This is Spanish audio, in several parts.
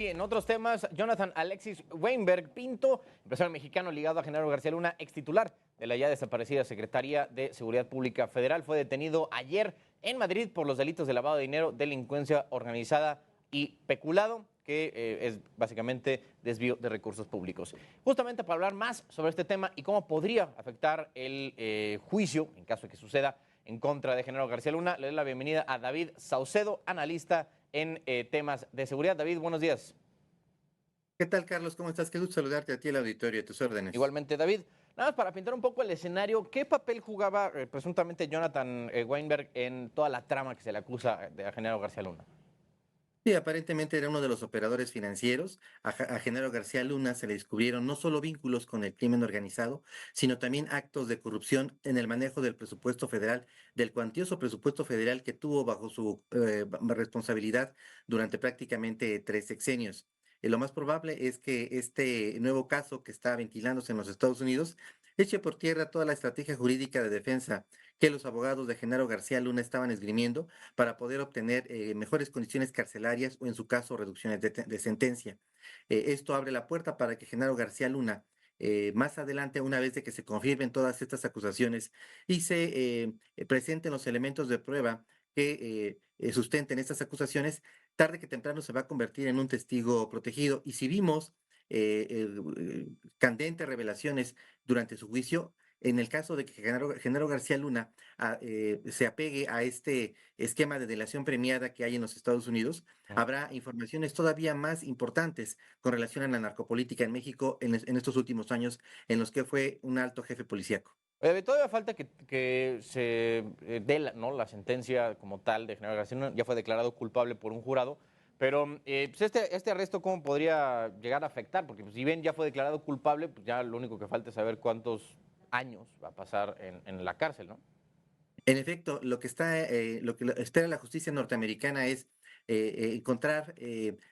Y en otros temas, Jonathan Alexis Weinberg Pinto, empresario mexicano ligado a Genaro García Luna, ex titular de la ya desaparecida Secretaría de Seguridad Pública Federal, fue detenido ayer en Madrid por los delitos de lavado de dinero, delincuencia organizada y peculado, que es básicamente desvío de recursos públicos. Justamente para hablar más sobre este tema y cómo podría afectar el juicio, en caso de que suceda, en contra de Genaro García Luna, le doy la bienvenida a David Saucedo, analista en temas de seguridad. David, buenos días. ¿Qué tal, Carlos? ¿Cómo estás? Qué gusto saludarte a ti, el auditorio, a tus órdenes. Igualmente, David. Nada más para pintar un poco el escenario, ¿qué papel jugaba presuntamente Jonathan Weinberg en toda la trama que se le acusa de Genaro García Luna? Sí, aparentemente era uno de los operadores financieros. A Genaro García Luna se le descubrieron no solo vínculos con el crimen organizado, sino también actos de corrupción en el manejo del presupuesto federal, del cuantioso presupuesto federal que tuvo bajo su responsabilidad durante prácticamente 3 sexenios. Lo más probable es que este nuevo caso que está ventilándose en los Estados Unidos eche por tierra toda la estrategia jurídica de defensa que los abogados de Genaro García Luna estaban esgrimiendo para poder obtener mejores condiciones carcelarias o, en su caso, reducciones de sentencia. Esto abre la puerta para que Genaro García Luna, más adelante, una vez de que se confirmen todas estas acusaciones y se presenten los elementos de prueba que sustenten estas acusaciones, tarde que temprano se va a convertir en un testigo protegido. Y si vimos candentes revelaciones durante su juicio, en el caso de que Genaro García Luna se apegue a este esquema de delación premiada que hay en los Estados Unidos, Mm. habrá informaciones todavía más importantes con relación a la narcopolítica en México en estos últimos años, en los que fue un alto jefe policíaco. David, todavía falta que se dé ¿no? la sentencia como tal de Genaro García Luna. Ya fue declarado culpable por un jurado. Pero pues este arresto, ¿cómo podría llegar a afectar? Porque pues, si bien ya fue declarado culpable, pues ya lo único que falta es saber cuántos años va a pasar en la cárcel, ¿no? En efecto, lo que espera la justicia norteamericana es encontrar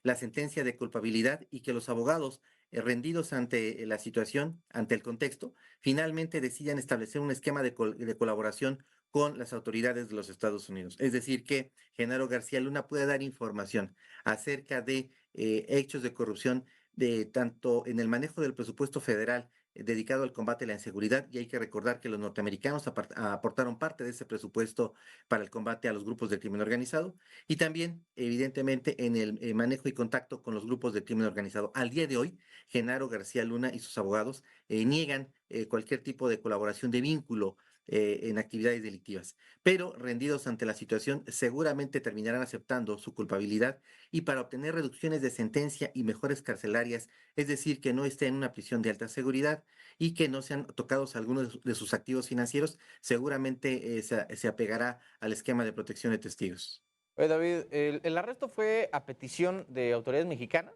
la sentencia de culpabilidad y que los abogados rendidos ante la situación, ante el contexto, finalmente decidan establecer un esquema de colaboración con las autoridades de los Estados Unidos. Es decir, que Genaro García Luna pueda dar información acerca de hechos de corrupción de tanto en el manejo del presupuesto federal dedicado al combate a la inseguridad, y hay que recordar que los norteamericanos aportaron parte de ese presupuesto para el combate a los grupos de crimen organizado y también, evidentemente, en el manejo y contacto con los grupos de crimen organizado. Al día de hoy, Genaro García Luna y sus abogados niegan cualquier tipo de colaboración de vínculo en actividades delictivas, pero rendidos ante la situación, seguramente terminarán aceptando su culpabilidad y para obtener reducciones de sentencia y mejores carcelarias, es decir, que no esté en una prisión de alta seguridad y que no sean tocados algunos de sus activos financieros, seguramente se apegará al esquema de protección de testigos. Oye, David, ¿el arresto fue a petición de autoridades mexicanas?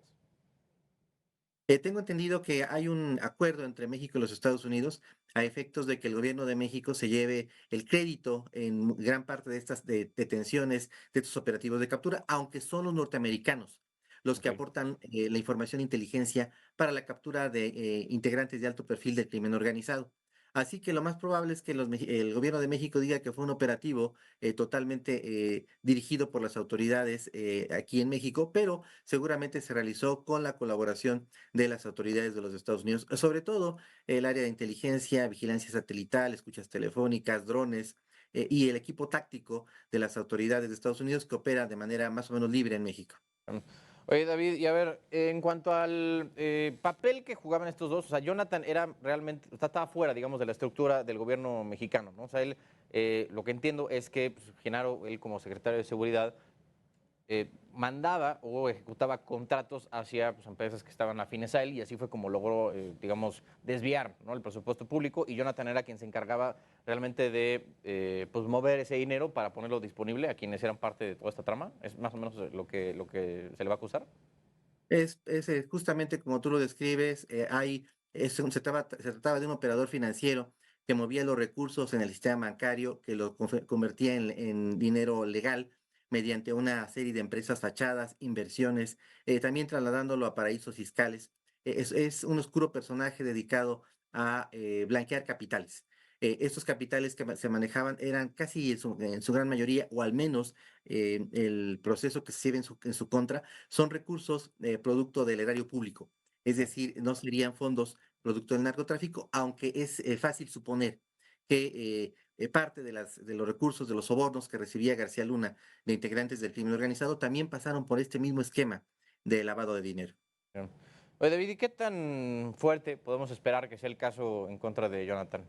Tengo entendido que hay un acuerdo entre México y los Estados Unidos a efectos de que el gobierno de México se lleve el crédito en gran parte de estas detenciones, de estos operativos de captura, aunque son los norteamericanos los que Ok. aportan la información e inteligencia para la captura de integrantes de alto perfil del crimen organizado. Así que lo más probable es que el gobierno de México diga que fue un operativo totalmente dirigido por las autoridades aquí en México, pero seguramente se realizó con la colaboración de las autoridades de los Estados Unidos, sobre todo el área de inteligencia, vigilancia satelital, escuchas telefónicas, drones y el equipo táctico de las autoridades de Estados Unidos que opera de manera más o menos libre en México. Mm. Oye, David, y a ver, en cuanto al papel que jugaban estos dos, o sea, Jonathan era realmente, o sea, estaba fuera, digamos, de la estructura del gobierno mexicano, ¿no? O sea, él, lo que entiendo es que pues, Genaro, él como secretario de Seguridad, mandaba o ejecutaba contratos hacia pues, empresas que estaban afines a él y así fue como logró, digamos, desviar, ¿no? el presupuesto público y Jonathan era quien se encargaba realmente de pues, mover ese dinero para ponerlo disponible a quienes eran parte de toda esta trama. Es más o menos lo que se le va a acusar. Justamente como tú lo describes, se trataba de un operador financiero que movía los recursos en el sistema bancario, que lo convertía en dinero legal mediante una serie de empresas fachadas, inversiones, también trasladándolo a paraísos fiscales. Es un oscuro personaje dedicado a blanquear capitales. Estos capitales que se manejaban eran casi en su gran mayoría, o al menos el proceso que se lleva en su contra, son recursos producto del erario público. Es decir, no serían fondos producto del narcotráfico, aunque es fácil suponer que parte de los recursos de los sobornos que recibía García Luna de integrantes del crimen organizado también pasaron por este mismo esquema de lavado de dinero. Bien. Oye, David, ¿y qué tan fuerte podemos esperar que sea el caso en contra de Jonathan?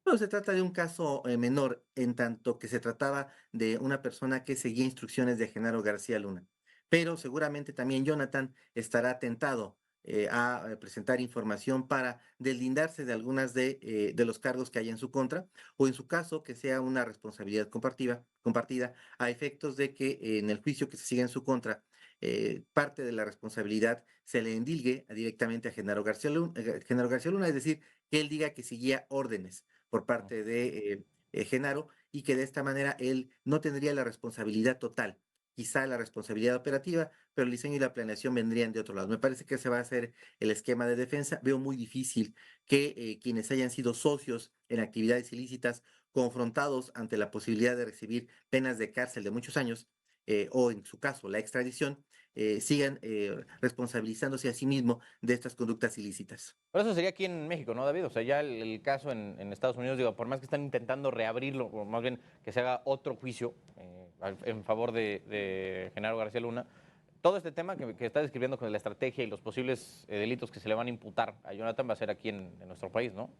No se trata de un caso menor, en tanto que se trataba de una persona que seguía instrucciones de Genaro García Luna. Pero seguramente también Jonathan estará tentado a presentar información para deslindarse de algunas de los cargos que hay en su contra, o en su caso que sea una responsabilidad compartida a efectos de que en el juicio que se siga en su contra, parte de la responsabilidad se le endilgue directamente a Genaro García Luna, es decir, que él diga que seguía órdenes por parte de Genaro, y que de esta manera él no tendría la responsabilidad total, quizá la responsabilidad operativa, pero el diseño y la planeación vendrían de otro lado. Me parece que ese va a ser el esquema de defensa. Veo muy difícil que quienes hayan sido socios en actividades ilícitas, confrontados ante la posibilidad de recibir penas de cárcel de muchos años, o en su caso la extradición, sigan responsabilizándose a sí mismo de estas conductas ilícitas. Pero eso sería aquí en México, ¿no, David? O sea, ya el caso en Estados Unidos, digo, por más que están intentando reabrirlo, o más bien que se haga otro juicio en favor de Genaro García Luna, todo este tema que está describiendo con la estrategia y los posibles delitos que se le van a imputar a Jonathan va a ser aquí en nuestro país, ¿no?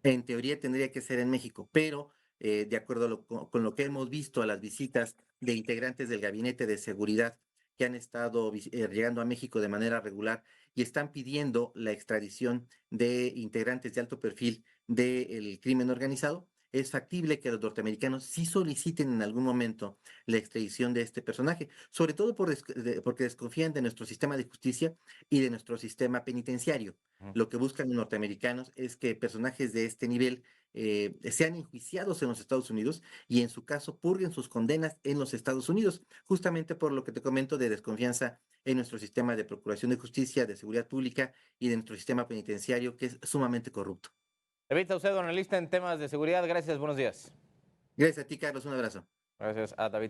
En teoría tendría que ser en México, pero de acuerdo a con lo que hemos visto a las visitas de integrantes del Gabinete de Seguridad que han estado llegando a México de manera regular y están pidiendo la extradición de integrantes de alto perfil del crimen organizado, es factible que los norteamericanos sí soliciten en algún momento la extradición de este personaje, sobre todo porque desconfían de nuestro sistema de justicia y de nuestro sistema penitenciario. Ujú. Lo que buscan los norteamericanos es que personajes de este nivel sean enjuiciados en los Estados Unidos, y en su caso purguen sus condenas en los Estados Unidos, justamente por lo que te comento de desconfianza en nuestro sistema de procuración de justicia, de seguridad pública y de nuestro sistema penitenciario, que es sumamente corrupto. David Saucedo, analista en temas de seguridad, gracias, buenos días. Gracias a ti, Carlos. Un abrazo. Gracias a David.